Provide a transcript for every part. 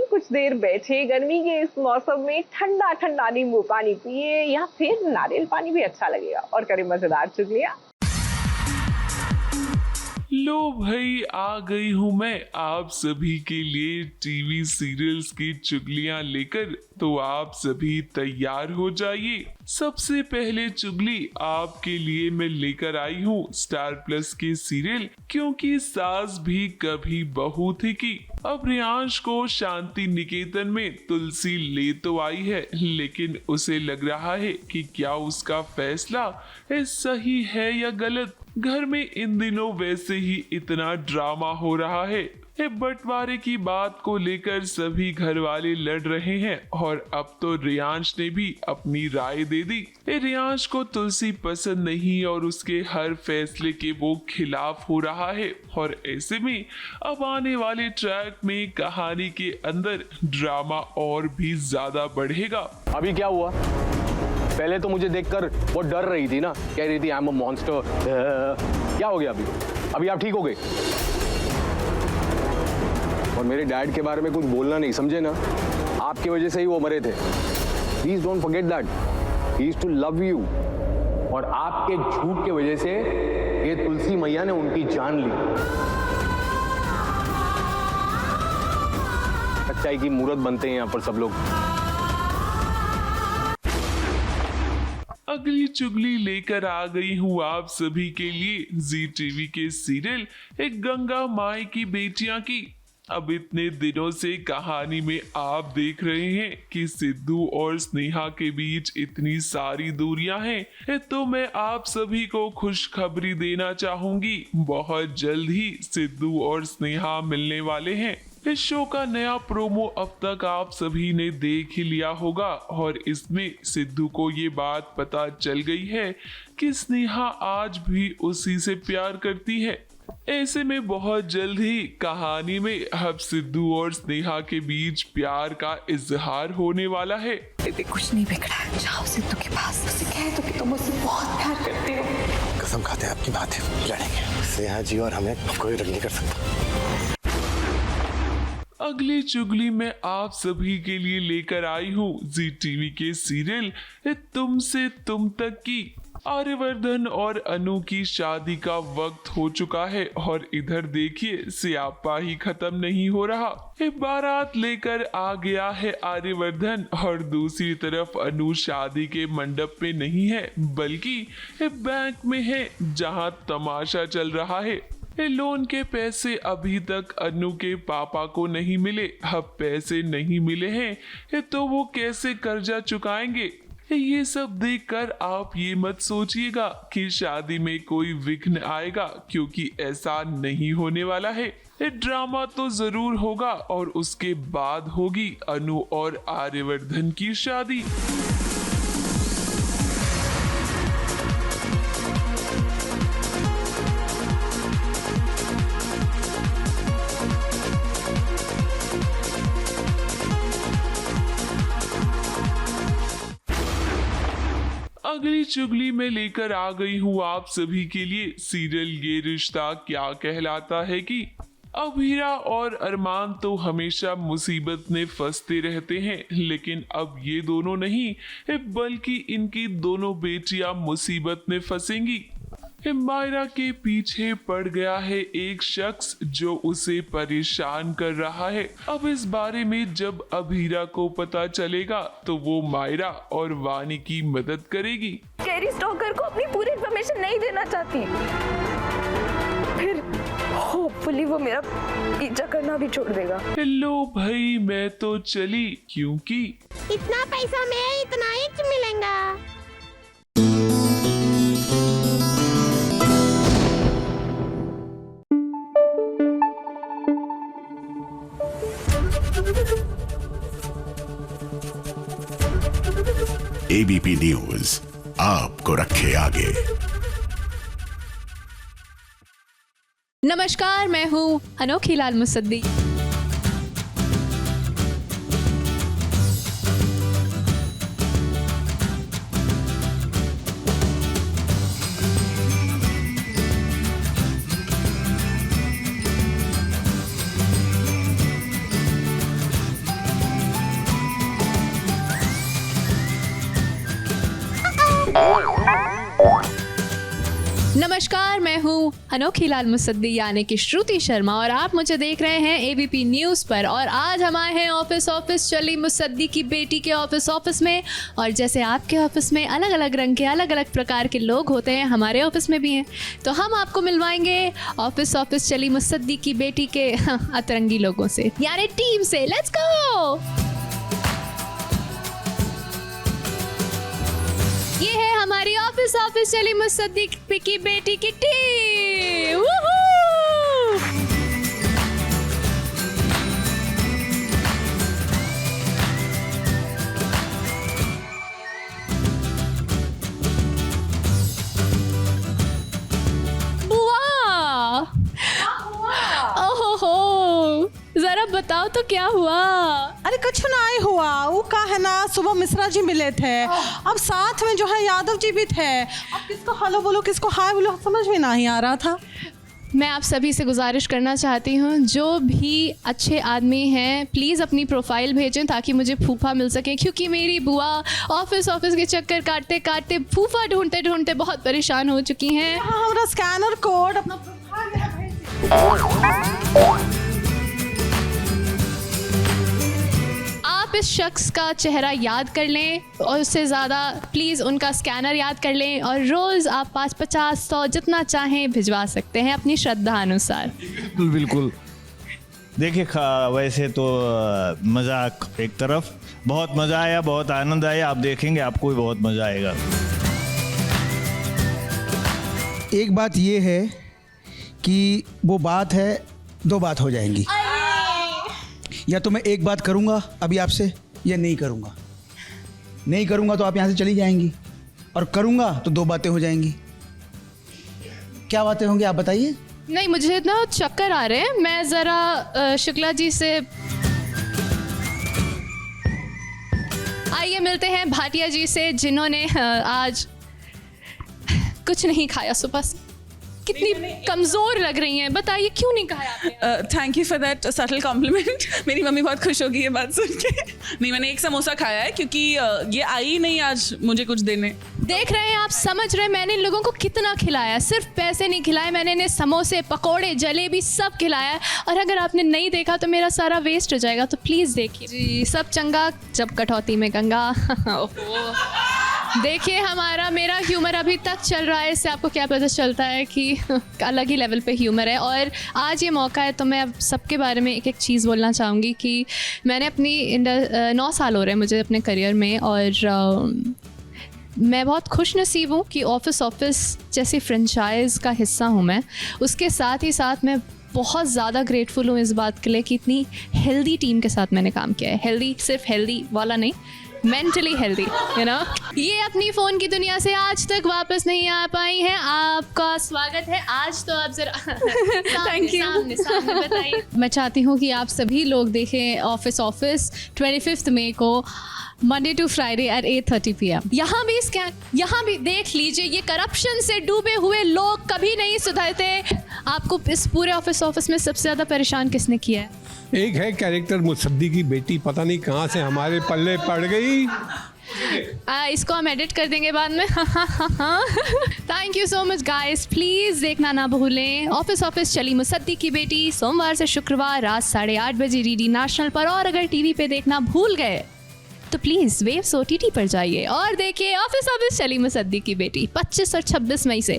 कुछ देर बैठे, गर्मी के इस मौसम में ठंडा ठंडा नींबू पानी पिए या फिर नारियल पानी भी अच्छा लगेगा और करें मजेदार चुगलियां। लो भाई, आ गई हूँ मैं आप सभी के लिए टीवी सीरियल्स की चुगलियां लेकर। तो आप सभी तैयार हो जाइए। सबसे पहले चुगली आपके लिए मैं लेकर आई हूँ स्टार प्लस के सीरियल क्योंकि सास भी कभी बहू थी की। अब रियांश को शांति निकेतन में तुलसी ले तो आई है, लेकिन उसे लग रहा है कि क्या उसका फैसला सही है या गलत। घर में इन दिनों वैसे ही इतना ड्रामा हो रहा है। बंटवारे की बात को लेकर सभी घर वाले लड़ रहे हैं और अब तो रियांश ने भी अपनी राय दे दी। रियांश को तुलसी पसंद नहीं और उसके हर फैसले के वो खिलाफ हो रहा है और ऐसे में अब आने वाले ट्रैक में कहानी के अंदर ड्रामा और भी ज्यादा बढ़ेगा। अभी क्या हुआ? पहले तो मुझे देखकर वो डर रही थी ना, कह रही थी आई एम अ मॉन्स्टर। क्या हो गया अभी आप ठीक हो गए? और मेरे डैड के बारे में कुछ बोलना नहीं, समझे ना? आपकी वजह से ही वो मरे थे। Please don't forget that, he used to love you. और आपके झूठ के वजह से ये तुलसी मैया ने उनकी जान ली। सच्चाई की मूर्त बनते हैं यहाँ पर सब लोग। अगली चुगली लेकर आ गई हूँ आप सभी के लिए जी टीवी के सीरियल एक गंगा माई की बेटियां की। अब इतने दिनों से कहानी में आप देख रहे हैं कि सिद्धू और स्नेहा के बीच इतनी सारी दूरियां हैं, तो मैं आप सभी को खुशखबरी देना चाहूंगी। बहुत जल्द ही सिद्धू और स्नेहा मिलने वाले हैं। इस शो का नया प्रोमो अब तक आप सभी ने देख ही लिया होगा और इसमें सिद्धू को ये बात पता चल गई है कि स्नेहा आज भी उसी से प्यार करती है। ऐसे में बहुत जल्द ही कहानी में अब सिद्धू और स्नेहा के बीच प्यार का इजहार होने वाला है। दीदी कुछ नहीं बिगड़ा है, जाओ सिद्धू के पास, उसे कह दो कि तुम मुझसे बहुत प्यार करते हो। कसम खाते हैं आपकी बात है, लड़ेंगे। स्नेहा जी और हमें कोई रंग नहीं कर सकता। अगली चुगली में आप सभी के लिए लेकर आई हूँ जी टीवी के सीरियल तुमसे तुम तक की। आर्यवर्धन और अनु की शादी का वक्त हो चुका है और इधर देखिए स्यापा ही खत्म नहीं हो रहा। बारात लेकर आ गया है आर्यवर्धन और दूसरी तरफ अनु शादी के मंडप में नहीं है बल्कि बैंक में है जहां तमाशा चल रहा है। लोन के पैसे अभी तक अनु के पापा को नहीं मिले। अब पैसे नहीं मिले हैं तो वो कैसे कर्जा चुकाएंगे। ये सब देखकर आप ये मत सोचिएगा कि शादी में कोई विघ्न आएगा, क्योंकि ऐसा नहीं होने वाला है। ड्रामा तो जरूर होगा और उसके बाद होगी अनु और आर्यवर्धन की शादी। अगली चुगली में लेकर आ गई हूँ आप सभी के लिए सीरियल ये रिश्ता क्या कहलाता है कि अभीरा और अरमान तो हमेशा मुसीबत में फंसते रहते हैं, लेकिन अब ये दोनों नहीं बल्कि इनकी दोनों बेटियां मुसीबत में फंसेंगी। मायरा के पीछे पड़ गया है एक शख्स जो उसे परेशान कर रहा है। अब इस बारे में जब अभीरा को पता चलेगा तो वो मायरा और वानी की मदद करेगी। कैरी स्टॉकर को अपनी पूरी इन्फॉर्मेशन नहीं देना चाहती, फिर होपफुली वो मेरा पीछा करना भी छोड़ देगा। लो भाई, मैं तो चली, क्योंकि इतना पैसा में इतना ही मिलेगा। एबीपी न्यूज आपको रखे आगे। नमस्कार, मैं हूँ अनोखी लाल मुसद्दी। नमस्कार, मैं हूँ अनोखी लाल मुसद्दी यानी कि श्रुति शर्मा और आप मुझे देख रहे हैं एबीपी न्यूज़ पर। और आज हम आए हैं ऑफिस चली मुसद्दी की बेटी के ऑफिस में। और जैसे आपके ऑफिस में अलग अलग रंग के अलग अलग प्रकार के लोग होते हैं, हमारे ऑफिस में भी हैं। तो हम आपको मिलवाएंगे ऑफिस चली मुसद्दी की बेटी के अतरंगी लोगों से, यानी टीम से। Let's go. ये है हमारी ऑफिस चली मुसद्दी की बेटी की टीम। बुआ, ओहो, जरा बताओ तो क्या हुआ? अरे कुछ नहीं हुआ। वो का है ना, सुबह मिश्रा जी मिले थे, अब साथ में जो है यादव जी भी थे। अब किसको हेलो बोलो किसको हाय बोलो समझ में नहीं आ रहा था। मैं आप सभी से गुजारिश करना चाहती हूँ, जो भी अच्छे आदमी हैं प्लीज़ अपनी प्रोफाइल भेजें ताकि मुझे फूफा मिल सके, क्योंकि मेरी बुआ ऑफिस के चक्कर काटते काटते फूफा ढूंढते ढूंढते बहुत परेशान हो चुकी हैं। हाँ, हमारा स्कैनर कोड अपना प्रोफाइल यहाँ भेज। आप इस शख्स का चेहरा याद कर लें और उससे ज़्यादा प्लीज़ उनका स्कैनर याद कर लें, और रोज़ आप 50-100 जितना चाहें भिजवा सकते हैं अपनी श्रद्धा अनुसार। बिल्कुल। देखिए, वैसे तो मजाक एक तरफ, बहुत मज़ा आया, बहुत आनंद आया। आप देखेंगे आपको भी बहुत मज़ा आएगा। एक बात ये है कि वो बात है, दो बात हो जाएंगी। या तो मैं एक बात करूंगा अभी आपसे, या नहीं करूंगा। नहीं करूंगा तो आप यहाँ से चली जाएंगी, और करूंगा तो दो बातें हो जाएंगी। क्या बातें होंगी आप बताइए? नहीं, मुझे ना चक्कर आ रहे हैं। मैं ज़रा शुक्ला जी से, आइए मिलते हैं भाटिया जी से, जिन्होंने आज कुछ नहीं खाया सुबह से। कितनी कमज़ोर लग रही हैं, बताइए क्यों नहीं खाया आपने? Thank you for that subtle compliment. मेरी मम्मी बहुत खुश होगी ये बात सुन के। नहीं, मैंने एक समोसा खाया है क्योंकि ये आई नहीं आज मुझे कुछ देने। देख रहे हैं आप, समझ रहे हैं मैंने इन लोगों को कितना खिलाया। सिर्फ पैसे नहीं खिलाए, मैंने इन्हें समोसे, पकोड़े, जलेबी सब खिलाया। और अगर आपने नहीं देखा तो मेरा सारा वेस्ट हो जाएगा, तो प्लीज़ देखिए जी। सब चंगा जब कटौती में गंगा। देखिए, मेरा ह्यूमर अभी तक चल रहा है, इससे आपको क्या पता चलता है कि अलग ही लेवल पे ह्यूमर है। और आज ये मौका है तो मैं अब सबके बारे में एक एक चीज़ बोलना चाहूँगी कि मैंने अपनी 9 साल हो रहे हैं मुझे अपने करियर में, और मैं बहुत खुश नसीब हूँ कि ऑफिस जैसी फ्रेंचाइज़ का हिस्सा हूँ मैं। उसके साथ ही साथ मैं बहुत ज़्यादा ग्रेटफुल हूँ इस बात के लिए कि इतनी हेल्दी टीम के साथ मैंने काम किया है। हेल्दी सिर्फ हेल्दी वाला नहीं, मेंटली हेल्दी, यू नो। ये अपनी फ़ोन की दुनिया से आज तक वापस नहीं आ पाई हैं। आपका स्वागत है। आज तो आप जरा थैंक यू। सामने बताइए। मैं चाहती हूँ कि आप सभी लोग देखें ऑफिस 25 मई को, Monday to Friday at 8:30 PM। यहाँ भी देख लीजिए, ये करप्शन से डूबे हुए लोग कभी नहीं सुधरते। आपको इस पूरे ऑफिस में सबसे ज़्यादा परेशान किसने किया है? एक है कैरेक्टर मुसद्दी की बेटी, पता नहीं कहाँ से हमारे पल्ले पड़ गई। इसको हम एडिट कर देंगे बाद में। Thank you so much guys. Please देखना ना भूलें ऑफिस चली मुसद्दी की बेटी, सोमवार से शुक्रवार रात 8:30 बजे डीडी नेशनल पर। और अगर टीवी पे देखना भूल गए तो प्लीज़ वेव्स OTT पर जाइए और देखिए ऑफिस चली मुसद्दी की बेटी 25 और 26 मई से।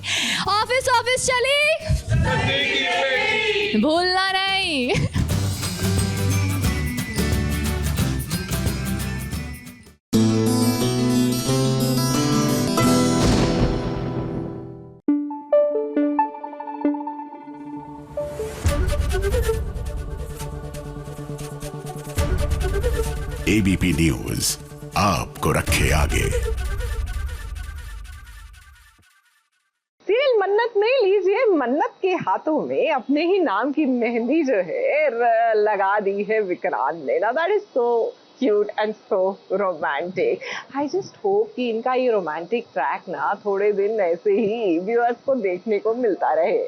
ऑफिस चली, भूलना नहीं। एबीपी न्यूज आपको रखे आगे। सीरियल मन्नत में लीजिए, मन्नत के हाथों में अपने ही नाम की मेहंदी जो है लगा दी है विक्रांत ने। ना that is so cute and so romantic. I just hope कि इनका ये रोमांटिक ट्रैक ना थोड़े दिन ऐसे ही व्यूअर्स को देखने को मिलता रहे।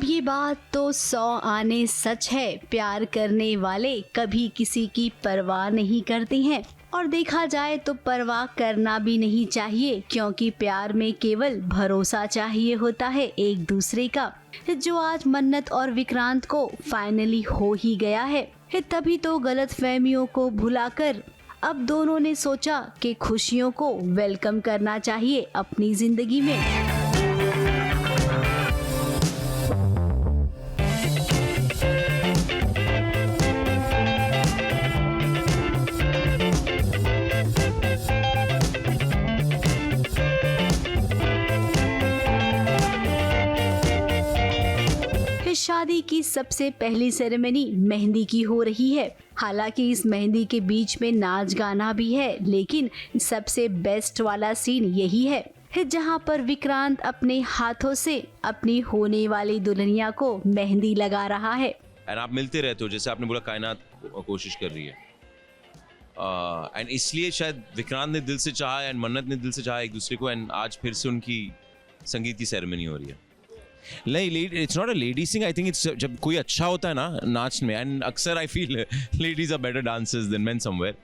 ये बात तो 100 आने सच है, प्यार करने वाले कभी किसी की परवाह नहीं करते हैं। और देखा जाए तो परवाह करना भी नहीं चाहिए, क्योंकि प्यार में केवल भरोसा चाहिए होता है एक दूसरे का, जो आज मन्नत और विक्रांत को फाइनली हो ही गया है। तभी तो गलतफहमियों को भुलाकर अब दोनों ने सोचा कि खुशियों को वेलकम करना चाहिए अपनी जिंदगी में। शादी की सबसे पहली सेरेमनी मेहंदी की हो रही है। हालांकि इस मेहंदी के बीच में नाच गाना भी है, लेकिन सबसे बेस्ट वाला सीन यही है जहां पर विक्रांत अपने हाथों से अपनी होने वाली दुल्हनिया को मेहंदी लगा रहा है। एंड आप मिलते रहते हो, जैसे आपने बोला कायनात कोशिश कर रही है, एंड इसलिए शायद विक्रांत ने दिल से चाहा एंड मन्नत ने दिल से चाहा एक दूसरे को, एंड आज फिर से उनकी संगीत की सेरेमनी हो रही है। नहीं, it's not a lady sing, I think it's जब कोई अच्छा होता है ना नाच में, एंड अक्सर I feel ladies are better dancers than men somewhere.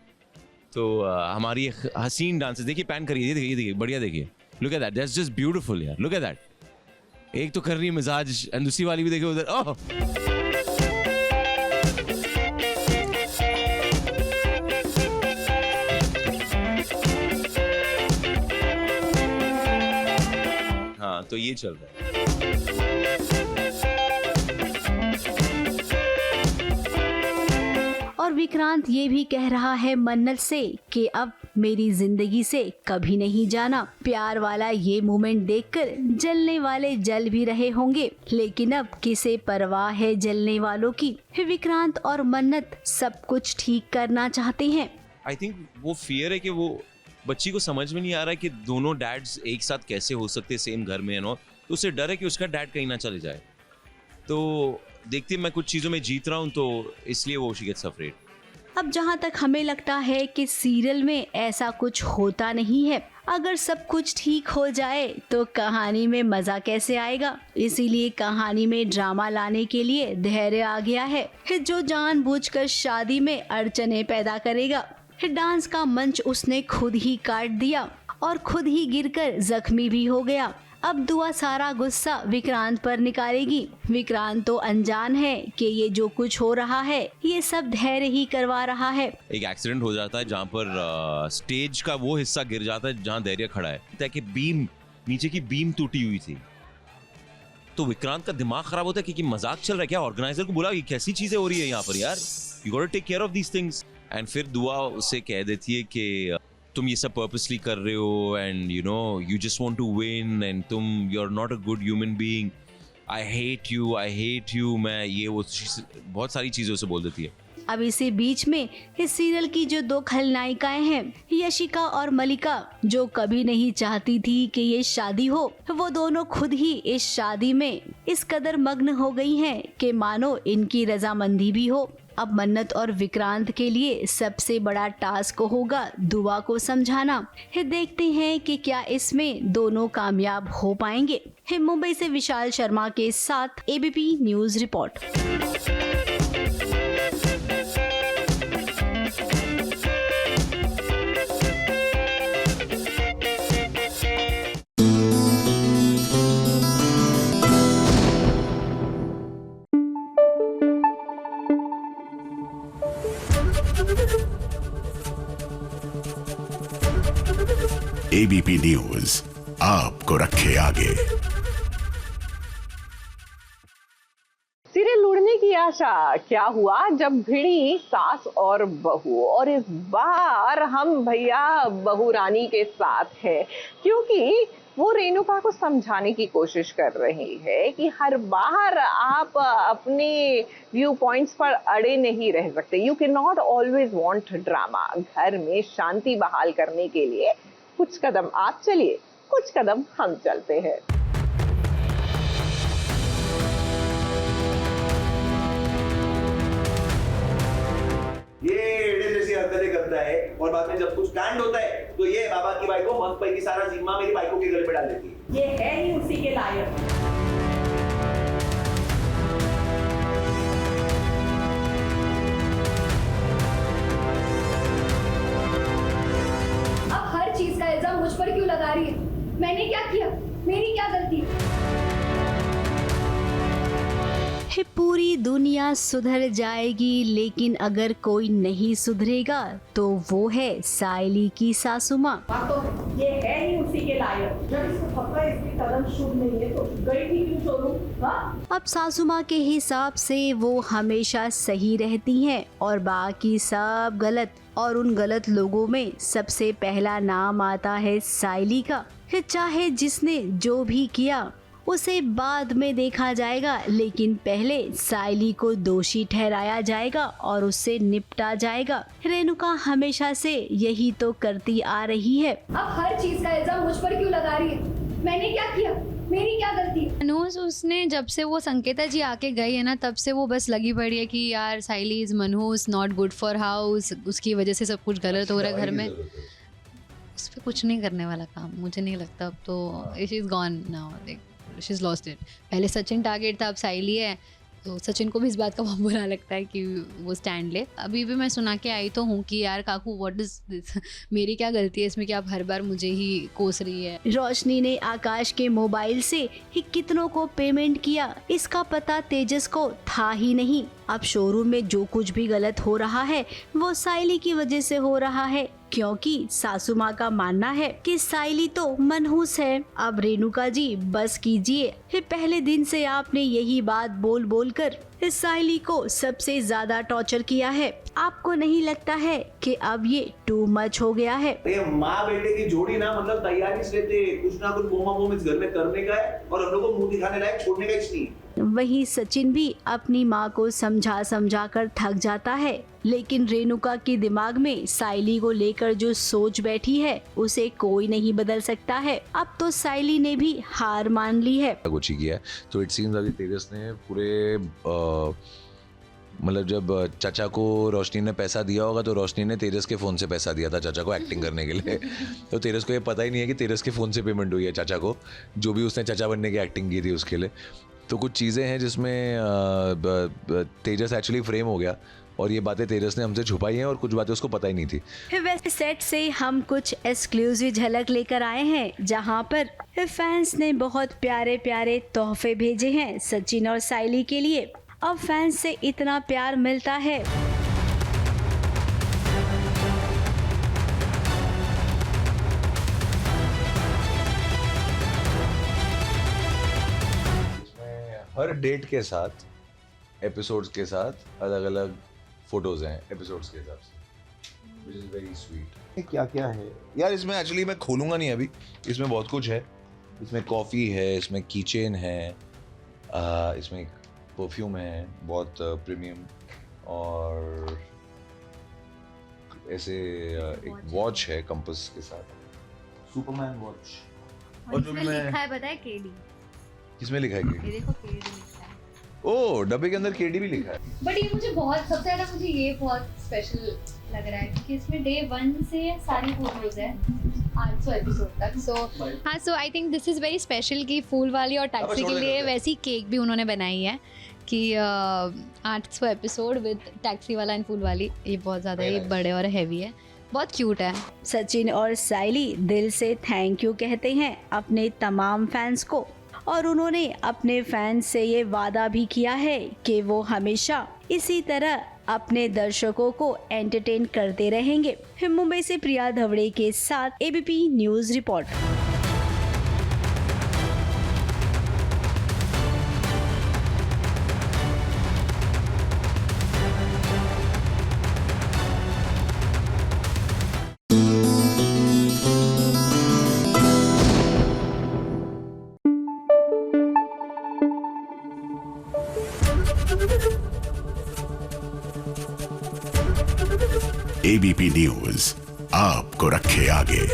तो हमारी हसीन डांसर्स, देखिए पैन करिए, ये देखिए बढ़िया, देखिए look at that, that's just beautiful यार, लुक एट दैट। एक तो कर रही है मिजाज, एंड दूसरी वाली भी देखिए उधर, ओह हाँ, तो ये चल रहा है। और विक्रांत ये भी कह रहा है मन्नत से कि अब मेरी जिंदगी से कभी नहीं जाना। प्यार वाला ये मोमेंट देखकर जलने वाले जल भी रहे होंगे, लेकिन अब किसे परवाह है जलने वालों की। विक्रांत और मन्नत सब कुछ ठीक करना चाहते हैं। आई थिंक वो फियर है कि वो बच्ची को समझ में नहीं आ रहा है कि दोनों डैड्स एक साथ कैसे हो सकते सेम घर में, नो, तो उसे डर है कि उसका डैड कहीं ना चले जाए। तो देखते मैं कुछ चीज़ों में जीत रहा हूँ, तो इसलिए वो शी गेट्स अफ्रेड। अब जहाँ तक हमें लगता है कि सीरियल में ऐसा कुछ होता नहीं है। अगर सब कुछ ठीक हो जाए तो कहानी में मजा कैसे आएगा। इसीलिए कहानी में ड्रामा लाने के लिए धैर्य आ गया है, जो जानबूझकर शादी में अड़चने पैदा करेगा। डांस का मंच उसने खुद ही काट दिया और खुद ही गिरकर जख्मी भी हो गया। अब दुआ सारा गुस्सा विक्रांत पर निकालेगी। विक्रांत तो अनजान है कि ये जो कुछ हो रहा है ये सब धैर्य ही करवा रहा है। एक एक्सीडेंट हो जाता है जहाँ पर स्टेज का वो हिस्सा गिर जाता है जहाँ धैर्य खड़ा है, ताकि बीम नीचे की बीम टूटी हुई थी। तो विक्रांत का दिमाग खराब होता है क्योंकि मजाक चल रहा है क्या, ऑर्गेनाइजर को बोला कि कैसी चीजें हो रही है यहाँ पर यार, you got to take care of these things. And फिर दुआ उसे कह देती है कि तुम ये सब पर्पसली कर रहे हो, and you know you just want to win, and तुम you are not a good human being, I hate you, मैं ये वो बहुत सारी चीजें उसे बोल देती है। अब इसी बीच में इस सीरियल की जो दो खलनायिकाएं हैं, यशिका और मलिका, जो कभी नहीं चाहती थी कि ये शादी हो, वो दोनों खुद ही इस शादी में इस कदर मग्न हो गई हैं कि मानो इनकी रजामंदी भी हो। अब मन्नत और विक्रांत के लिए सबसे बड़ा टास्क होगा दुआ को समझाना। देखते हैं कि क्या इसमें दोनों कामयाब हो पाएंगे। मुंबई से विशाल शर्मा के साथ ABP news report. ABP news आपको रखे आगे। सीरियल उड़ने की आशा क्या हुआ जब भिड़ी सास और बहू। और इस बार हम भैया बहू रानी के साथ हैं, क्योंकि वो रेणुका को समझाने की कोशिश कर रही है कि हर बार आप अपने व्यू पॉइंट्स पर अड़े नहीं रह सकते। You can not always want drama. घर में शांति बहाल करने के लिए कुछ कदम आप चलिए, कुछ कदम हम चलते हैं। ये एड़े जैसी हरकतें करता है और बाद में जब कुछ कांड होता है तो ये बाबा की बाइको मत पैकी सारा जिम्मा मेरी बाइको के गले पे डाल देती है। ये है ही उसी के लायक। फिर पूरी दुनिया सुधर जाएगी, लेकिन अगर कोई नहीं सुधरेगा तो वो है साइली की सासू माँ। तो ये है ही उसी के लायक। जब इसको पता है इसकी कदम शुभ नहीं है तो गई थी क्यों छोड़ूं? हाँ? अब सासू माँ के हिसाब से वो हमेशा सही रहती हैं और बाकी सब गलत, और उन गलत लोगों में सबसे पहला नाम आता है साइली का। चाहे जिसने जो भी किया उसे बाद में देखा जाएगा, लेकिन पहले साइली को दोषी ठहराया जाएगा और उससे निपटा जाएगा। रेणुका हमेशा से यही तो करती आ रही है। अब हर चीज का इल्जाम मुझ पर क्यों लगा रही है? मैंने क्या किया? मेरी क्या गलती है? मनहूस उसने जब से वो संकेता जी आके गई है ना, तब से वो बस लगी पड़ी है कि यार साइली इज मनहूस, नॉट गुड फॉर हाउस, उसकी वजह से सब कुछ गलत हो रहा है घर में। उस पर कुछ नहीं करने वाला काम मुझे नहीं लगता। अब तो she is gone now, like she is lost it. पहले सचिन टारगेट था, अब साइली है, तो सचिन को भी इस बात का बहुत बुरा लगता है कि वो स्टैंड ले। अभी भी मैं सुना के आई तो हूँ कि यार काकू व्हाट इज दिस, मेरी क्या गलती है इसमें कि आप हर बार मुझे ही कोस रही है। रोशनी ने आकाश के मोबाइल से ही कितनों को पेमेंट किया, इसका पता तेजस को था ही नहीं। अब शोरूम में जो कुछ भी गलत हो रहा है वो साइली की वजह से हो रहा है, क्योंकि सासू माँ का मानना है कि साइली तो मनहूस है। अब रेणुका जी बस कीजिए, पहले दिन से आपने यही बात बोल बोल कर इस साइली को सबसे ज्यादा टॉर्चर किया है। आपको नहीं लगता है कि अब ये टू मच हो गया है? ये माँ बेटे की जोड़ी ना मतलब तैयारी से लेते कुछ ना कुछ बोमा बोम इस घर में करने का है और हम लोग को मुंह दिखाने लायक छोड़ने का कुछ नहीं है। वहीं सचिन भी अपनी माँ को समझा समझा कर थक जाता है, लेकिन रेणुका के दिमाग में साइली को लेकर जो सोच बैठी है उसे कोई नहीं बदल सकता है। अब तो साइली ने भी हार मान ली है। कुछ ही किया तो इट सीम्स अभी तेजस ने पूरे मतलब जब चाचा को रोशनी ने पैसा दिया होगा तो रोशनी ने तेजस के फ़ोन से पैसा दिया था चाचा को एक्टिंग करने के लिए। तो तेजस को ये पता ही नहीं है कि तेजस के फ़ोन से पेमेंट हुई है चाचा को, जो भी उसने चाचा बनने की एक्टिंग की थी उसके लिए। तो कुछ चीज़ें हैं जिसमें तेजस एक्चुअली फ्रेम हो गया और ये बातें तेजस ने हमसे छुपाई हैं और कुछ बातें उसको पता ही नहीं थी। वैसे सेट से हम कुछ एक्सक्लूसिव झलक लेकर आए हैं, जहां पर फैंस ने बहुत प्यारे प्यारे तोहफे भेजे हैं सचिन और साइली के लिए। अब फैंस से इतना प्यार मिलता है। हर डेट के साथ, एपिसोड्स के साथ अलग अलग फोटोज हैं एपिसोड्स के हिसाब से, which is very sweet। क्या क्या है यार इसमें? एक्चुअली मैं खोलूंगा नहीं अभी, इसमें बहुत कुछ है। इसमें कॉफ़ी है, इसमें कीचेन है, इसमें परफ्यूम है बहुत प्रीमियम, और ऐसे एक वॉच है कंपास के साथ, सुपरमैन वॉच। और जो मैं लिखा है पता है केडी। किसमें लिखा है केडी? ये देखो केडी लिखा है। ओह, डब्बे के अंदर केडी भी लिखा है। बट ये मुझे बहुत सबसे ज्यादा मुझे ये बहुत स्पेशल लग रहा है क्योंकि इसमें डे 1 से सारी फोटोज है 800 एपिसोड तक। सो हाँ, so I think this is very special कि फूल वाली और टैक्सी के लिए वैसी केक भी उन्होंने बनाई है कि 800 एपिसोड विद टैक्सी वाला एंड फूल वाली। ये बहुत ज़्यादा ये बड़े और हैवी है, बहुत क्यूट है। सचिन और साइली दिल से थैंक यू कहते हैं अपने तमाम फैंस को, और उन्होंने अपने फैंस से ये वादा भी किया है कि वो हमेशा इसी तरह अपने दर्शकों को एंटरटेन करते रहेंगे। मुंबई से प्रिया धवड़े के साथ ABP news report. ABP news आपको रखे आगे।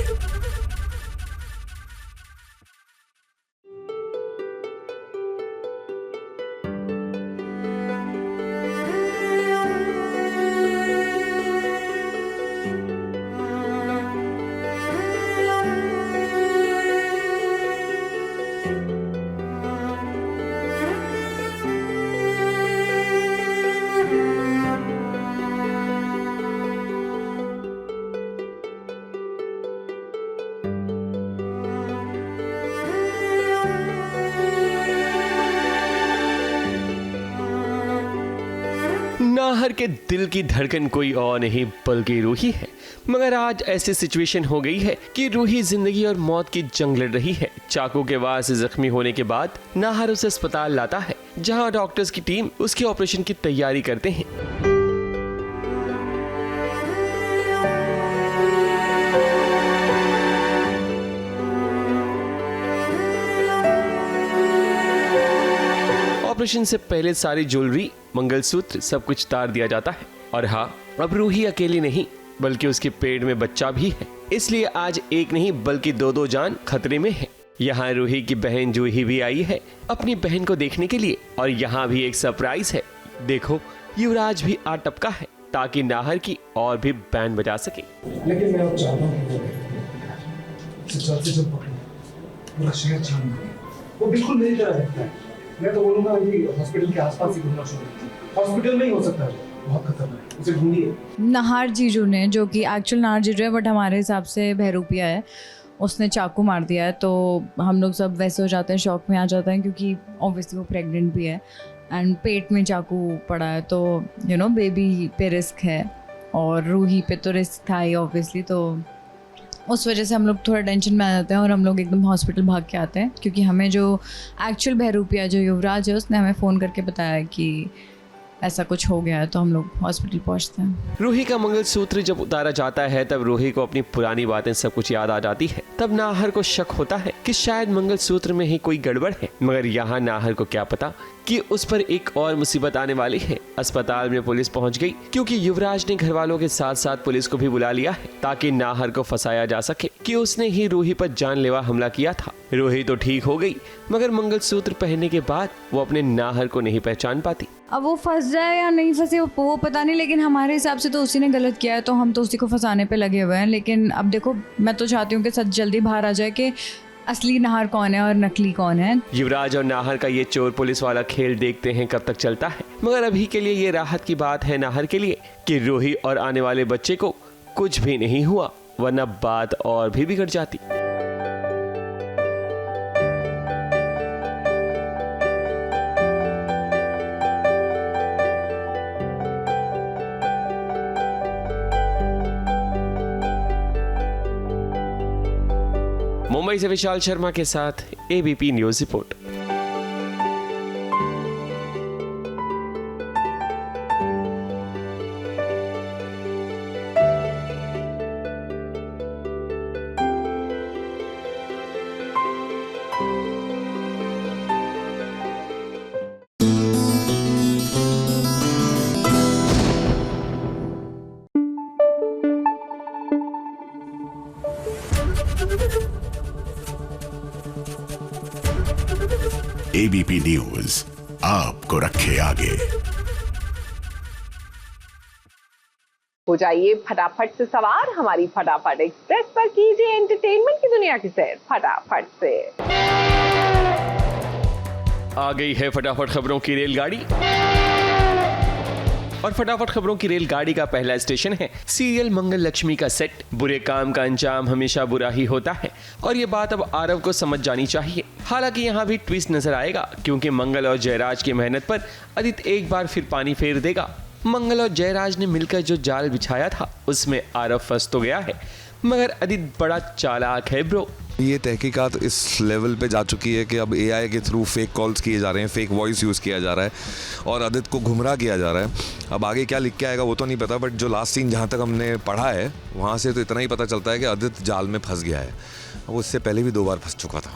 नाहर के दिल की धड़कन कोई और नहीं बल्कि रूही है। मगर आज ऐसी सिचुएशन हो गई है कि रूही जिंदगी और मौत की जंग लड़ रही है। चाकू के वार से जख्मी होने के बाद नाहर उसे अस्पताल लाता है, जहां डॉक्टर्स की टीम उसके ऑपरेशन की तैयारी करते हैं। ऑपरेशन से पहले सारी ज्वेलरी, मंगलसूत्र सब कुछ उतार दिया जाता है। और हाँ, अब रूही अकेली नहीं बल्कि उसके पेट में बच्चा भी है, इसलिए आज एक नहीं बल्कि दो जान खतरे में है। यहाँ रूही की बहन जूही भी आई है अपनी बहन को देखने के लिए, और यहाँ भी एक सरप्राइज है। देखो, युवराज भी आ टपका है ताकि नाहर की और भी बैंड बजा सके। लेकिन मैं चाहता हूँ पूरा शहर छान वो बिल्कुल मेरी तरह दिखता है। मैं तो बोलूँगा अभी हॉस्पिटल के आसपास ही घूमना शुरू कीजिए। हॉस्पिटल में ही हो सकता है, बहुत खतरनाक है, उसे ढूंढिए। नाहर जीजू ने, जो कि एक्चुअल नाहर जीजू है बट हमारे हिसाब से बहरूपिया है, उसने चाकू मार दिया है। तो हम लोग सब वैसे हो जाते हैं, शॉक में आ जाते हैं, क्योंकि ऑब्वियसली वो प्रेग्नेंट भी है एंड पेट में चाकू पड़ा है। तो यू नो बेबी पे रिस्क है और रूही पे तो रिस्क था ही ऑब्वियसली। तो उस वजह से हम लोग थोड़ा टेंशन में आ जाते हैं और हम लोग एकदम हॉस्पिटल भाग के आते हैं, क्योंकि हमें जो एक्चुअल बहरूपिया जो युवराज है उसने हमें फ़ोन करके बताया कि ऐसा कुछ हो गया है। तो हम लोग हॉस्पिटल पहुंचते हैं। रूही का मंगलसूत्र जब उतारा जाता है तब रूही को अपनी पुरानी बातें सब कुछ याद आ जाती है। तब नाहर को शक होता है कि शायद मंगलसूत्र में ही कोई गड़बड़ है, मगर यहाँ नाहर को क्या पता कि उस पर एक और मुसीबत आने वाली है। अस्पताल में पुलिस पहुंच गई, क्योंकि युवराज ने घर वालों के साथ साथ पुलिस को भी बुला लिया है ताकि नाहर को फंसाया जा सके कि उसने ही रूही पर जानलेवा हमला किया था। रूही तो ठीक हो गई, मगर मंगलसूत्र पहनने के बाद वो अपने नाहर को नहीं पहचान पाती। अब वो फंस जाए या नहीं फंसे वो पता नहीं, लेकिन हमारे हिसाब से तो उसी ने गलत किया है, तो हम तो उसी को फंसाने पे लगे हुए हैं। लेकिन अब देखो, मैं तो चाहती हूँ कि सच जल्दी बाहर आ जाए कि असली नाहर कौन है और नकली कौन है। युवराज और नाहर का ये चोर पुलिस वाला खेल देखते हैं कब तक चलता है। मगर अभी के लिए ये राहत की बात है नाहर के लिए कि रूही और आने वाले बच्चे को कुछ भी नहीं हुआ, वरना बात और भी बिगड़ जाती। मुंबई से विशाल शर्मा के साथ ABP news report. ABP news आपको रखे आगे। हो जाइए फटाफट से सवार हमारी फटाफट एक्सप्रेस पर, कीजिए एंटरटेनमेंट की दुनिया की सैर फटाफट से। आ गई है फटाफट खबरों की रेलगाड़ी, और फटाफट खबरों की रेलगाड़ी का पहला स्टेशन है सीरियल मंगल लक्ष्मी का सेट। बुरे काम का अंजाम हमेशा बुरा ही होता है, और ये बात अब आरव को समझ जानी चाहिए। हालांकि यहाँ भी ट्विस्ट नजर आएगा, क्योंकि मंगल और जयराज की मेहनत पर आदित्य एक बार फिर पानी फेर देगा। मंगल और जयराज ने मिलकर जो जाल बिछाया था उसमें आरव फंस तो गया है, मगर आदित्य बड़ा चालाक है ब्रो। ये तहकीकात इस लेवल पे जा चुकी है कि अब एआई के थ्रू फेक कॉल्स किए जा रहे हैं, फेक वॉइस यूज़ किया जा रहा है और आदित्य को गुमराह किया जा रहा है। अब आगे क्या लिख के आएगा वो तो नहीं पता, बट जो लास्ट सीन जहाँ तक हमने पढ़ा है वहाँ से तो इतना ही पता चलता है कि आदित्य जाल में फंस गया है। अब उससे पहले भी 2 बार फंस चुका था,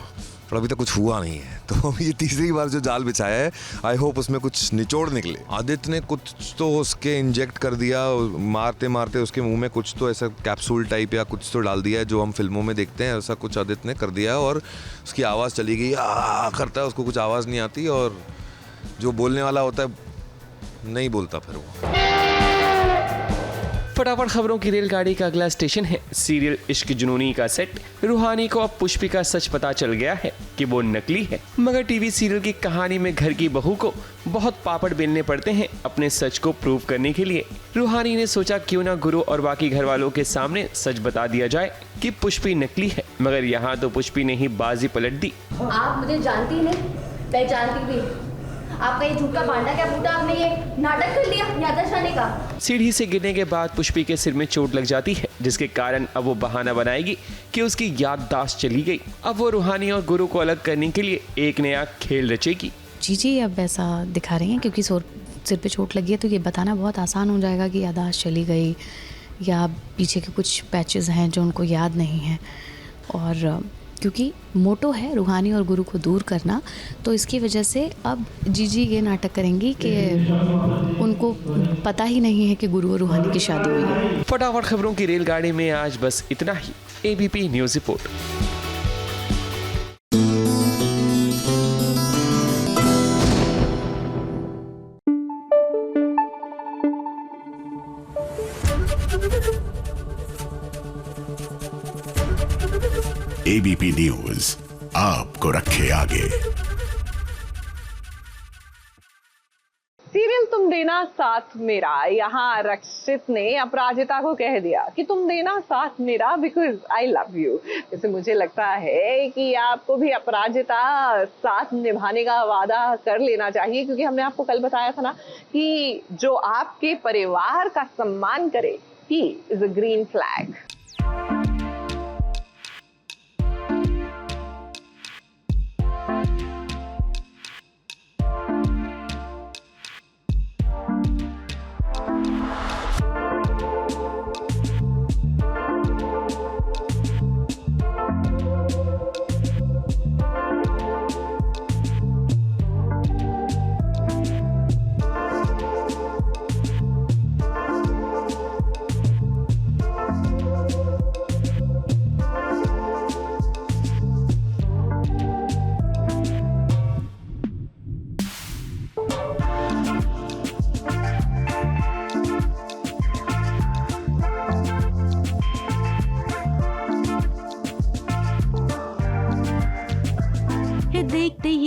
पर अभी तक कुछ हुआ नहीं है। तो ये तीसरी बार जो जाल बिछाया है, आई होप उसमें कुछ निचोड़ निकले। आदित्य ने कुछ तो उसके इंजेक्ट कर दिया, मारते मारते उसके मुंह में कुछ तो ऐसा कैप्सूल टाइप या कुछ तो डाल दिया है जो हम फिल्मों में देखते हैं, ऐसा कुछ आदित्य ने कर दिया और उसकी आवाज़ चली गई। करता है, उसको कुछ आवाज़ नहीं आती और जो बोलने वाला होता है नहीं बोलता फिर वो। फटाफट खबरों की रेलगाड़ी का अगला स्टेशन है सीरियल इश्क जुनूनी का सेट। रूहानी को अब पुष्पी का सच पता चल गया है कि वो नकली है, मगर टीवी सीरियल की कहानी में घर की बहू को बहुत पापड़ बेलने पड़ते हैं अपने सच को प्रूव करने के लिए। रूहानी ने सोचा क्यों ना गुरु और बाकी घर वालों के सामने सच बता दिया जाए कि पुष्पी नकली है, मगर यहाँ तो पुष्पी ने ही बाजी पलट दी। आप मुझे जानती नहीं, मैं जानती भी। आपका ये झूठ का भांडा क्या फूटा? आपने ये नाटक कर लिया याददाश्त आने का। सीढ़ी से गिरने के बाद पुष्पी के सिर में चोट लग जाती है, जिसके कारण अब वो बहाना बनाएगी कि उसकी याददाश्त चली गई। अब वो रूहानी और गुरु को अलग करने के लिए एक नया खेल रचेगी। जी अब ऐसा दिखा रही हैं क्योंकि सिर पे चोट लगी है, तो ये बताना बहुत आसान हो जाएगा कि याददाश्त चली गई या पीछे के कुछ पैचेस हैं जो उनको याद नहीं हैं। और क्योंकि मोटो है रूहानी और गुरु को दूर करना, तो इसकी वजह से अब जीजी ये नाटक करेंगी कि उनको पता ही नहीं है कि गुरु और रूहानी की शादी हुई है। फटाफट खबरों की रेलगाड़ी में आज बस इतना ही। ABP news report. ABP news आपको रखे आगे। सीरियल तुम देना साथ मेरा, यहाँ रक्षित ने अपराजिता को कह दिया कि तुम देना साथ मेरा बिकॉज आई लव यू। जैसे मुझे लगता है कि आपको भी अपराजिता साथ निभाने का वादा कर लेना चाहिए, क्योंकि हमने आपको कल बताया था ना कि जो आपके परिवार का सम्मान करे, he is a green flag.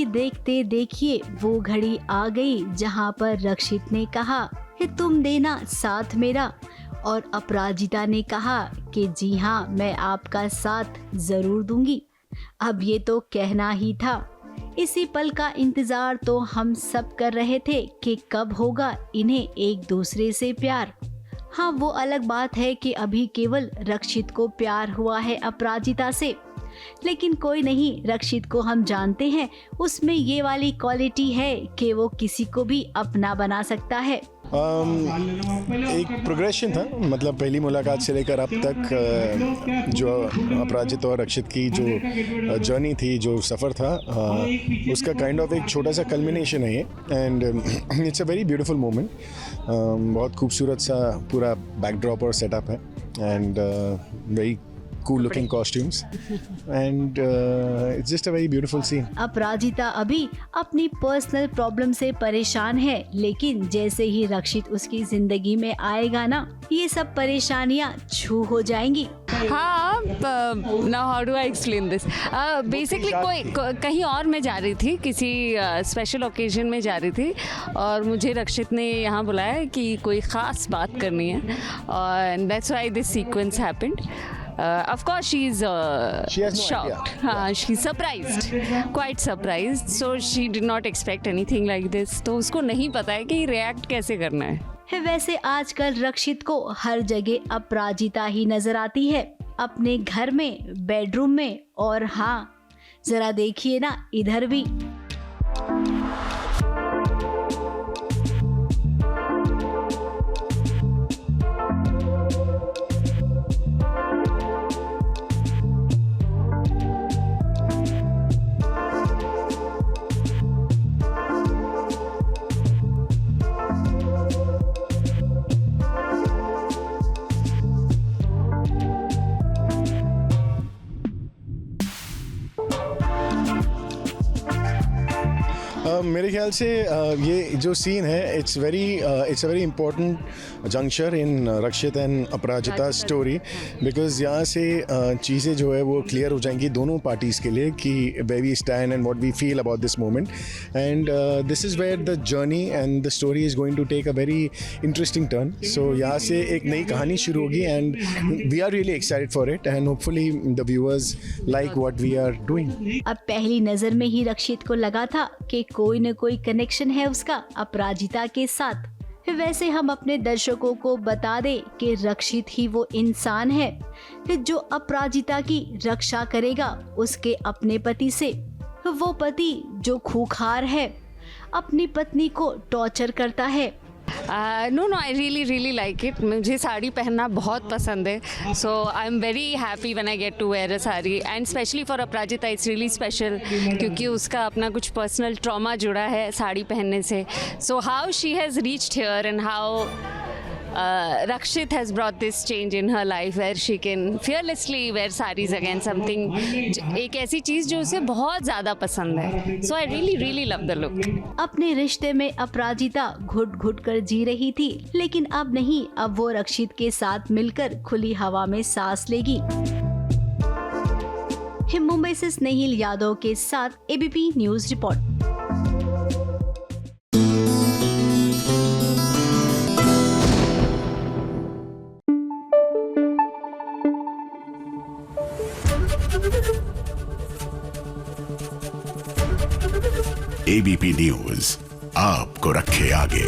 देखते देखिए वो घड़ी आ गई जहाँ पर रक्षित ने कहा कि तुम देना साथ मेरा, और अपराजिता ने कहा कि जी हाँ मैं आपका साथ जरूर दूंगी। अब ये तो कहना ही था। इसी पल का इंतजार तो हम सब कर रहे थे कि कब होगा इन्हें एक दूसरे से प्यार। हाँ, वो अलग बात है कि अभी केवल रक्षित को प्यार हुआ है अपराजिता से, लेकिन कोई नहीं, रक्षित को हम जानते हैं, उसमें ये वाली क्वालिटी है कि वो किसी को भी अपना बना सकता है। एक प्रोग्रेशन था, मतलब पहली मुलाकात से लेकर अब तक जो अपराजित और रक्षित की जो जर्नी थी, जो सफ़र था, उसका काइंड ऑफ एक छोटा सा कल्मिनेशन है ये, and it's a very beautiful moment. बहुत खूबसूरत सा पूरा बैकड्रॉप और सेटअप है, and very cool looking costumes and it's just a very beautiful scene. अपराजिता अभी अपनी पर्सनल प्रॉब्लम से परेशान है, लेकिन जैसे ही रक्षित उसकी जिंदगी में आएगा ना, ये सब परेशानियाँ छू हो जाएंगी। हाँ, now how do I explain this? Basically कहीं और मैं जा रही थी, किसी स्पेशल ओकेजन में जा रही थी, और मुझे रक्षित ने यहाँ बुलाया कि कोई ख़ास बात करनी है, और that's why this sequence happened. Of course, she has no shocked. She's surprised, quite surprised. So she did not expect anything like this. तो उसको नहीं पता है कि react कैसे करना है। वैसे आजकल रक्षित को हर जगह अपराजिता ही नजर आती है, अपने घर में, बेडरूम में, और हाँ, जरा देखिए ना इधर भी। मेरे ख्याल से ये जो सीन है, it's a very important juncture in Rakshit and Aparajita story, because यहाँ से चीज़ें जो है वो क्लियर हो जाएंगी दोनों पार्टीज़ के लिए कि where we stand and what we feel about this moment, and this is where the journey and the story is going to take a very interesting turn. So यहाँ से एक नई कहानी शुरू होगी, and we are really excited for it, and hopefully the viewers like what we are doing. अब पहली नज़र में ही रक्षित को लगा था कि कोई न कोई कनेक्शन है उसका अपराजिता के साथ। वैसे हम अपने दर्शकों को बता दें कि रक्षित ही वो इंसान है जो अपराजिता की रक्षा करेगा उसके अपने पति से। वो पति जो खूंखार है, अपनी पत्नी को टॉर्चर करता है। No I really like it. मुझे साड़ी पहनना बहुत पसंद है, so I am very happy when I get to wear a sari, and specially for Aparajita it's really special क्योंकि उसका अपना कुछ पर्सनल ट्रॉमा जुड़ा है साड़ी पहनने से। So how she has reached here and how Rakshit has brought this change in her life where she can fearlessly wear sarees again, something एक ऐसी चीज़ जो उसे बहुत ज़्यादा पसंद है। So I really love the look. अपने रिश्ते में अपराजिता घुट कर जी रही थी, लेकिन अब नहीं, अब वो रक्षित के साथ मिलकर खुली हवा में सांस लेगी। मुंबई से स्नेहिल यादव के साथ ABP news report. ABP news आपको रखे आगे।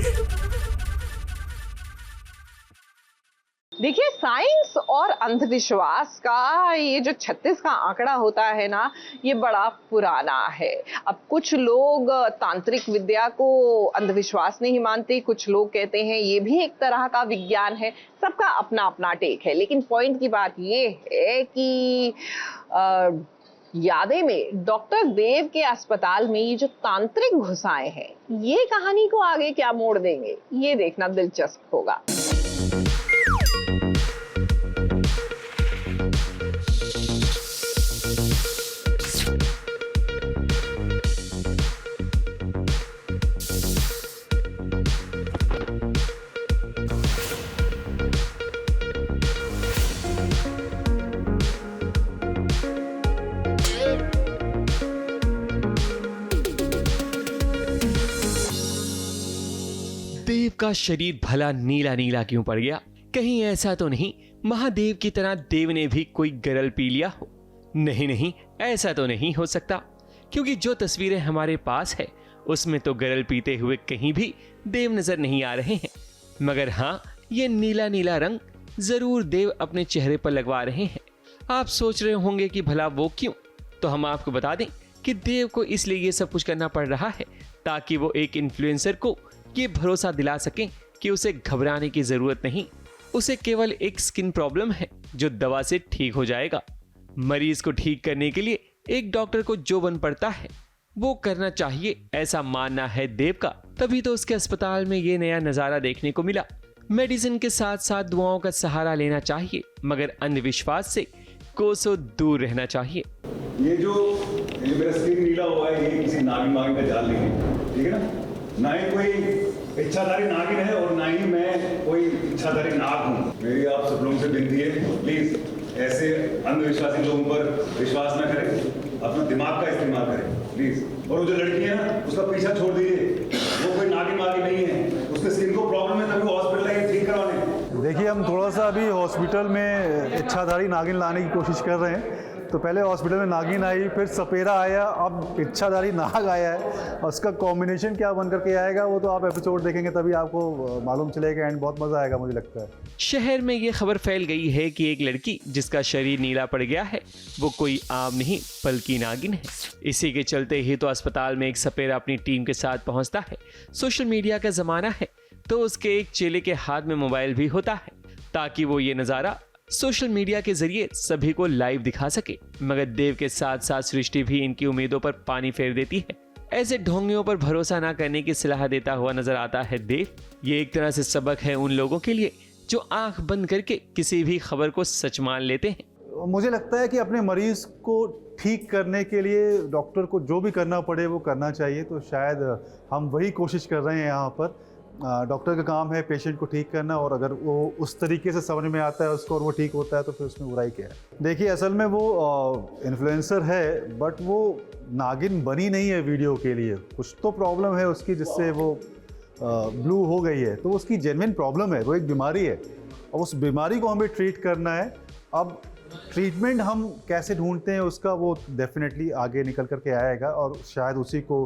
देखिए, साइंस और अंधविश्वास का ये जो 36 का आंकड़ा होता है ना, ये बड़ा पुराना है। अब कुछ लोग तांत्रिक विद्या को अंधविश्वास नहीं मानते, कुछ लोग कहते हैं ये भी एक तरह का विज्ञान है। सबका अपना अपना टेक है, लेकिन पॉइंट की बात ये है कि यादें में डॉक्टर देव के अस्पताल में ये जो तांत्रिक घुसाएं हैं, ये कहानी को आगे क्या मोड़ देंगे, ये देखना दिलचस्प होगा। देव का शरीर भला नीला नीला क्यों पड़ गया? कहीं ऐसा तो नहीं महादेव की तरह देव ने भी कोई गरल पी लिया हो? नहीं, ऐसा तो नहीं हो सकता, क्योंकि जो तस्वीरें हमारे पास है उसमें तो गरल पीते हुए कहीं भी देव नजर नहीं आ रहे हैं। मगर हाँ, ये नीला नीला रंग जरूर देव अपने चेहरे पर लगवा रहे हैं। आप सोच रहे होंगे कि भला वो क्यों? तो हम आपको बता दें कि देव को इसलिए ये सब कुछ करना पड़ रहा है ताकि वो एक इन्फ्लुएंसर को ये भरोसा दिला सकें कि उसे घबराने की जरूरत नहीं, उसे केवल एक स्किन प्रॉब्लम है जो दवा से ठीक हो जाएगा। मरीज को ठीक करने के लिए एक डॉक्टर को जो बन पड़ता है वो करना चाहिए, ऐसा मानना है देव का। तभी तो उसके अस्पताल में ये नया नजारा देखने को मिला। मेडिसिन के साथ साथ दुआओं का सहारा लेना चाहिए, मगर अंधविश्वास से कोसों दूर रहना चाहिए। ये जो मेरा स्किन नीला हुआ है, ये किसी नागिन वागिन का जाल नहीं है, ठीक है ना? ना ही कोई इच्छाधारी नागिन है और ना ही मैं कोई इच्छाधारी नाग हूँ। मेरी आप सब लोगों से विनती है, प्लीज ऐसे अंधविश्वासी लोगों पर विश्वास न करें, अपना दिमाग का इस्तेमाल करें प्लीज। और वो जो लड़की है ना, उसका पीछा छोड़ दीजिए, वो कोई नागिन वागिन नहीं है, उसके स्किन को प्रॉब्लम है, तभी हॉस्पिटल आइए ठीक करवाने। देखिए, हम थोड़ा सा अभी हॉस्पिटल में इच्छाधारी नागिन लाने की कोशिश कर रहे हैं। तो पहले हॉस्पिटल में नागिन आई, फिर सपेरा आया, अब इच्छाधारी नाग आया है, और उसका कॉम्बिनेशन क्या बन करके आएगा वो तो आप एपिसोड देखेंगे तभी आपको मालूम चलेगा, एंड बहुत मजा आएगा मुझे लगता है। शहर में ये खबर फैल गई है कि एक लड़की जिसका शरीर नीला पड़ गया है वो कोई आम नहीं बल्कि नागिन है। इसी के चलते ही तो अस्पताल में एक सपेरा अपनी टीम के साथ पहुंचता है। सोशल मीडिया का जमाना है तो उसके एक चेले के हाथ में मोबाइल भी होता है ताकि वो ये नजारा सोशल मीडिया के जरिए सभी को लाइव दिखा सके। मगर देव के साथ साथ सृष्टि भी इनकी उम्मीदों पर पानी फेर देती है। ऐसे ढोंगियों पर भरोसा ना करने की सलाह देता हुआ नजर आता है देव। ये एक तरह से सबक है उन लोगों के लिए जो आंख बंद करके किसी भी खबर को सच मान लेते हैं। मुझे लगता है कि अपने मरीज को ठीक करने के लिए डॉक्टर को जो भी करना पड़े वो करना चाहिए। तो शायद हम वही कोशिश कर रहे हैं यहाँ पर। डॉक्टर का काम है पेशेंट को ठीक करना, और अगर वो उस तरीके से समझ में आता है उसको और वो ठीक होता है तो फिर उसमें बुराई क्या है। देखिए, असल में वो इन्फ्लुएंसर है, बट वो नागिन बनी नहीं है वीडियो के लिए। कुछ तो प्रॉब्लम है उसकी जिससे वो ब्लू हो गई है, तो उसकी जेन्युइन प्रॉब्लम है, वो एक बीमारी है और उस बीमारी को हमें ट्रीट करना है। अब ट्रीटमेंट हम कैसे ढूंढते हैं उसका वो डेफिनेटली आगे निकल करके आएगा और शायद उसी को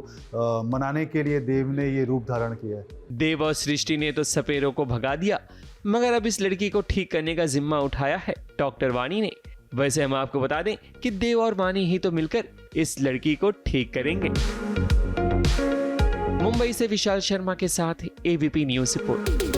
मनाने के लिए देव ने ये रूप धारण किया है। देव और सृष्टि ने तो सपेरों को भगा दिया, मगर अब इस लड़की को ठीक करने का जिम्मा उठाया है डॉक्टर वाणी ने। वैसे हम आपको बता दें कि देव और वाणी ही तो मिलकर इस लड़की को ठीक करेंगे। मुंबई से विशाल शर्मा के साथ ABP news report.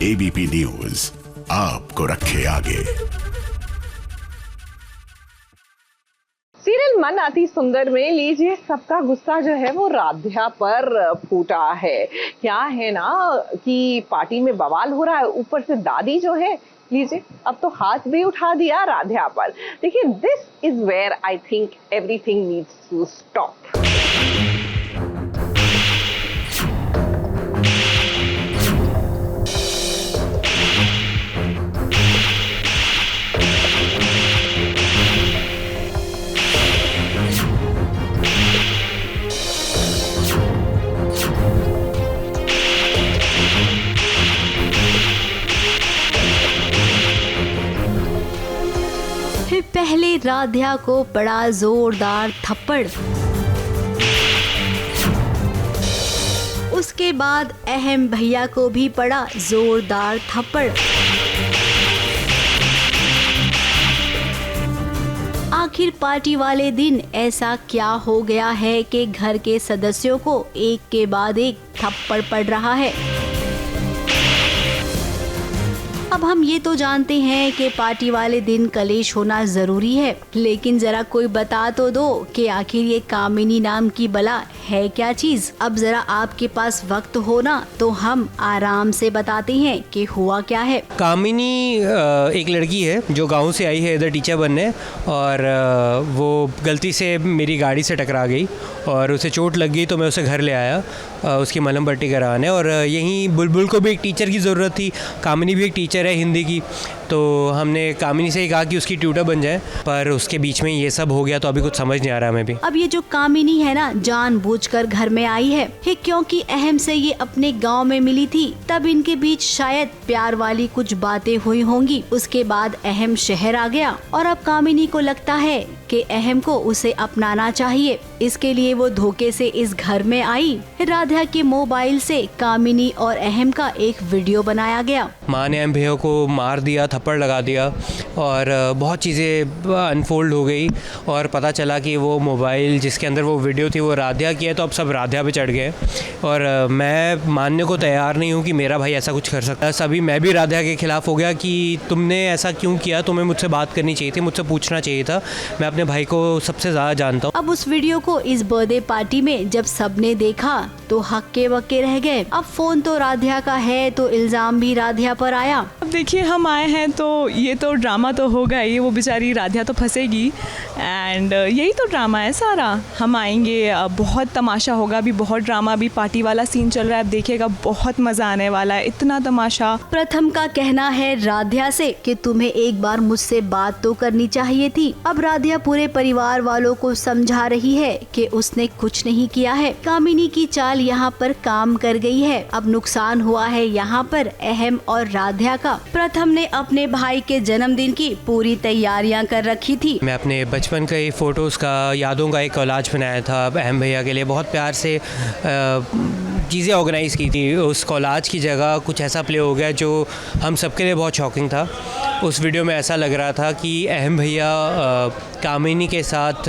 ABP news आपको रखे आगे। सीरियल मन अति सुंदर में लीजिए सबका गुस्सा जो है वो राध्या पर फूटा है। क्या है ना कि पार्टी में बवाल हो रहा है, ऊपर से दादी जो है लीजिए अब तो हाथ भी उठा दिया राध्या पर। देखिए this is where I think everything needs to stop. पहले राध्या को पड़ा जोरदार थप्पड़, उसके बाद अहम भैया को भी पड़ा जोरदार थप्पड़। आखिर पार्टी वाले दिन ऐसा क्या हो गया है कि घर के सदस्यों को एक के बाद एक थप्पड़ पड़ रहा है। अब हम ये तो जानते हैं कि पार्टी वाले दिन कलेश होना जरूरी है, लेकिन जरा कोई बता तो दो कि आखिर ये कामिनी नाम की बला है क्या चीज। अब जरा आपके पास वक्त हो ना तो हम आराम से बताते हैं कि हुआ क्या है। कामिनी एक लड़की है जो गांव से आई है इधर टीचर बनने, और वो गलती से मेरी गाड़ी से टकरा गई और उसे चोट लग गई, तो मैं उसे घर ले आया उसकी मलहम पट्टी कराने। और यहीं बुलबुल को भी एक टीचर की ज़रूरत थी, कामिनी भी एक टीचर है हिंदी की, तो हमने कामिनी से ही कहा कि उसकी ट्यूटर बन जाए, पर उसके बीच में ये सब हो गया तो अभी कुछ समझ नहीं आ रहा हमें भी। अब ये जो कामिनी है ना जानबूझकर घर में आई है क्योंकि अहम से ये अपने गांव में मिली थी, तब इनके बीच शायद प्यार वाली कुछ बातें हुई होंगी। उसके बाद अहम शहर आ गया और अब कामिनी को लगता है कि अहम को उसे अपनाना चाहिए, इसके लिए वो धोखे से इस घर में आई। राधा के मोबाइल से कामिनी और अहम का एक वीडियो बनाया गया। माँ ने अहम भैया को मार दिया, थप्पड़ लगा दिया और बहुत चीज़ें अनफोल्ड हो गई और पता चला कि वो मोबाइल जिसके अंदर वो वीडियो थी वो राधा की है, तो अब सब राधा पे चढ़ गए। और मैं मानने को तैयार नहीं हूँ कि मेरा भाई ऐसा कुछ कर सकता है। सभी मैं भी राधा के खिलाफ हो गया कि तुमने ऐसा क्यों किया, तुम्हें मुझसे बात करनी चाहिए थी, मुझसे पूछना चाहिए था, मैं अपने भाई को सबसे ज़्यादा जानता हूँ। अब उस वीडियो को इस बर्थडे पार्टी में जब सबने देखा तो हक्के बक्के रह गए। अब फोन तो राधा का है तो इल्जाम भी राधा पर आया। अब देखिए हम आए हैं तो ये तो ड्रामा तो होगा ही, वो बेचारी राधा तो फंसेगी एंड यही तो ड्रामा है सारा। हम आएंगे, बहुत तमाशा होगा, अभी बहुत ड्रामा, अभी पार्टी वाला सीन चल रहा है, अब देखिएगा बहुत मजा आने वाला है, इतना तमाशा। प्रथम का कहना है राधा से कि तुम्हें एक बार मुझसे बात तो करनी चाहिए थी। अब राधा पूरे परिवार वालों को समझा रही है कि उसने कुछ नहीं किया है, कामिनी की चाल यहाँ पर काम कर गई है। अब नुकसान हुआ है यहाँ पर अहम और राधा का। प्रथम ने अपने भाई के जन्मदिन की पूरी तैयारियां कर रखी थी। मैं अपने बचपन के फोटोज़ का, यादों का एक कोलाज बनाया था अहम भैया के लिए, बहुत प्यार से चीज़ें ऑर्गेनाइज़ की थी। उस कोलाज की जगह कुछ ऐसा प्ले हो गया जो हम सबके लिए बहुत शॉकिंग था। उस वीडियो में ऐसा लग रहा था कि अहम भैया कामिनी के साथ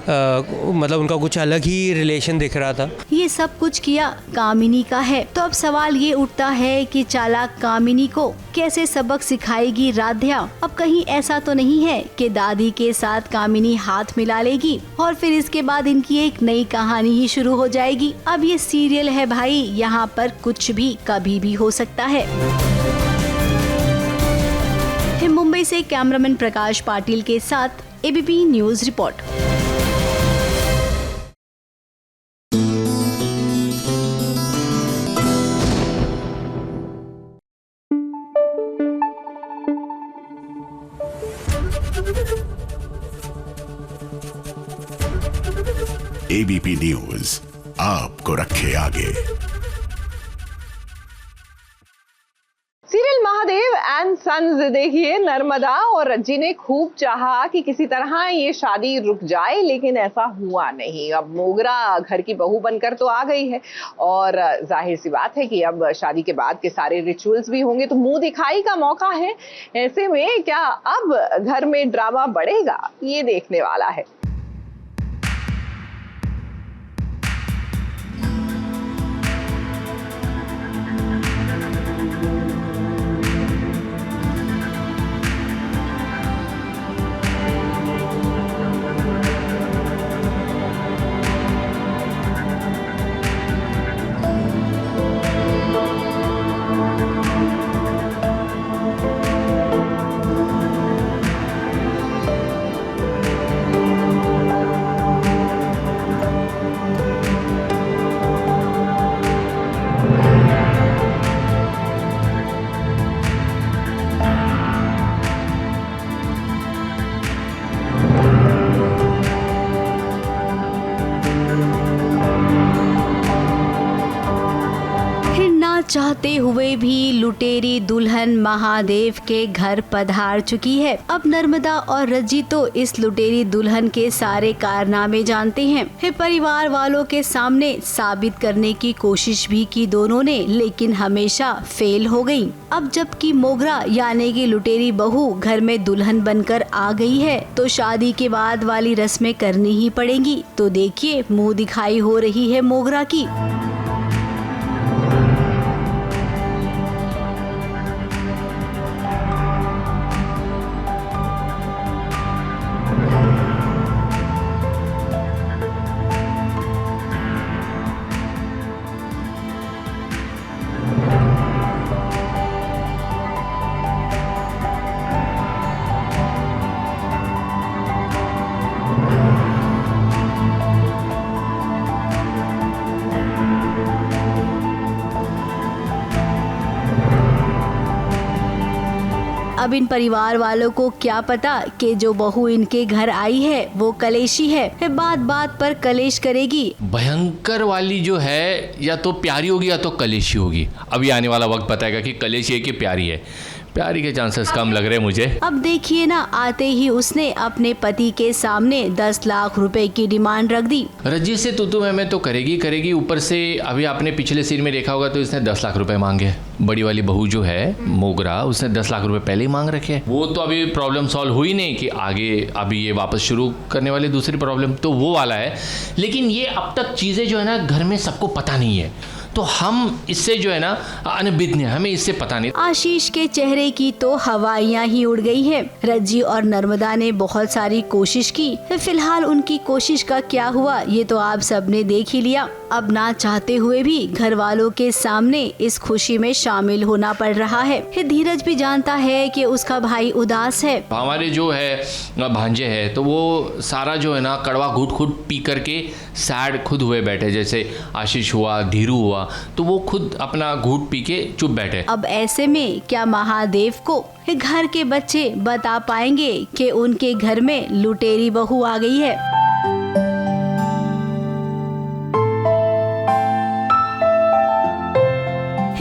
मतलब उनका कुछ अलग ही रिलेशन दिख रहा था। ये सब कुछ किया कामिनी का है, तो अब सवाल ये उठता है कि चालाक कामिनी को कैसे सबक सिखाएगी राधा। अब कहीं ऐसा तो नहीं है कि दादी के साथ कामिनी हाथ मिला लेगी और फिर इसके बाद इनकी एक नई कहानी ही शुरू हो जाएगी। अब ये सीरियल है भाई, यहाँ पर कुछ भी कभी भी हो सकता है। मुंबई से कैमरामैन प्रकाश पाटिल के साथ ABP news report. ABP news आपको रखे आगे। सीरियल महादेव एंड सन्स देखिए, नर्मदा और रज्जी ने खूब चाहा कि किसी तरह ये शादी रुक जाए, लेकिन ऐसा हुआ नहीं। अब मोगरा घर की बहू बनकर तो आ गई है और जाहिर सी बात है कि अब शादी के बाद के सारे रिचुअल्स भी होंगे, तो मुंह दिखाई का मौका है। ऐसे में क्या अब घर में ड्रामा बढ़ेगा, ये देखने वाला है। चाहते हुए भी लुटेरी दुल्हन महादेव के घर पधार चुकी है। अब नर्मदा और रज्जी तो इस लुटेरी दुल्हन के सारे कारनामे जानते हैं। फिर परिवार वालों के सामने साबित करने की कोशिश भी की दोनों ने, लेकिन हमेशा फेल हो गई। अब जबकि मोगरा यानी कि लुटेरी बहू घर में दुल्हन बनकर आ गई है, तो शादी के बाद वाली रस्में करनी ही पड़ेंगी। तो देखिए मुंह दिखाई हो रही है मोगरा की। अब इन परिवार वालों को क्या पता कि जो बहू इनके घर आई है वो कलेशी है, फिर बात बात पर कलेश करेगी। भयंकर वाली जो है या तो प्यारी होगी या तो कलेशी होगी। अभी आने वाला वक्त बताएगा कि कलेशी है कि प्यारी है। प्यारी के चांसेस कम लग रहे हैं मुझे। अब देखिए ना, आते ही उसने अपने पति के सामने 10 लाख रुपए की डिमांड रख दी। रज्जी से तू मैं तो करेगी। ऊपर से अभी आपने पिछले सीन में देखा होगा तो इसने 10 लाख रुपए मांगे। बड़ी वाली बहू जो है मोगरा, उसने 10 लाख रुपए पहले ही मांग रखे। वो तो अभी प्रॉब्लम सॉल्व हुई नहीं कि आगे अभी ये वापस शुरू करने वाली दूसरी प्रॉब्लम, तो वो वाला है। लेकिन ये अब तक चीजें जो है ना घर में सबको पता नहीं है, तो हम इससे जो है ना अनभिज्ञ, हमें इससे पता नहीं। आशीष के चेहरे की तो हवाइयाँ ही उड़ गई है। रज्जी और नर्मदा ने बहुत सारी कोशिश की, फिलहाल उनकी कोशिश का क्या हुआ ये तो आप सबने देख ही लिया। अब ना चाहते हुए भी घर वालों के सामने इस खुशी में शामिल होना पड़ रहा है। धीरज भी जानता है कि उसका भाई उदास है। हमारे जो है भांजे है तो वो सारा जो है ना कड़वा घुट खुद पी करके सैड खुद हुए बैठे, जैसे आशीष हुआ, धीरू हुआ, तो वो खुद अपना घूट पी के चुप बैठे। अब ऐसे में क्या महादेव को घर के बच्चे बता पाएंगे कि उनके घर में लुटेरी बहू आ गई है?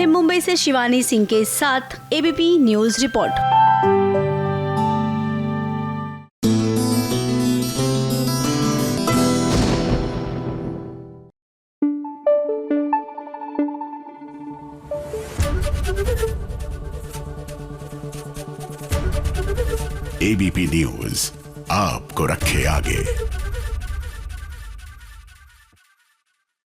मुंबई से शिवानी सिंह के साथ ABP news report. ABP news आपको रखे आगे।